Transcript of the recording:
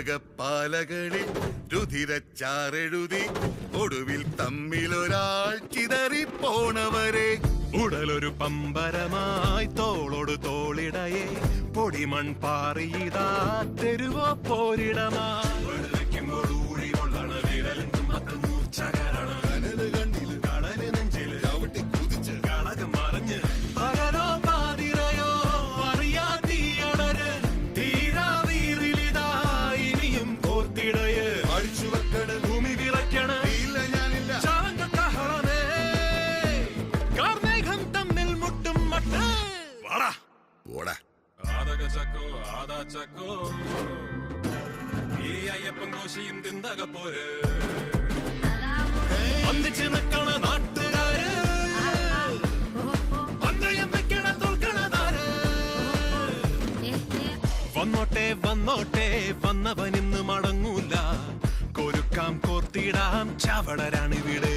പുസ്തകപ്പാലകളിൽ രുധിരച്ചാറെഴുതി ഒടുവിൽ തമ്മിലൊരാൾ ചിതറിപ്പോണവരെ ഉടലൊരു പമ്പരമായി തോളോട് തോളിടയെ പൊടിമൺ പാറിയിതാ തെരുവോ പോരിടമായി അയ്യപ്പൻ കോശിയും തിന്തക പോര് ഒന്നിച്ച് നിൽക്കണ നാട്ടുകാര് വന്നോട്ടെ വന്നോട്ടെ വന്നവനിന്ന് മടങ്ങൂല കൊരുക്കാം കോർത്തിടാം ചവളരാണിവിടെ.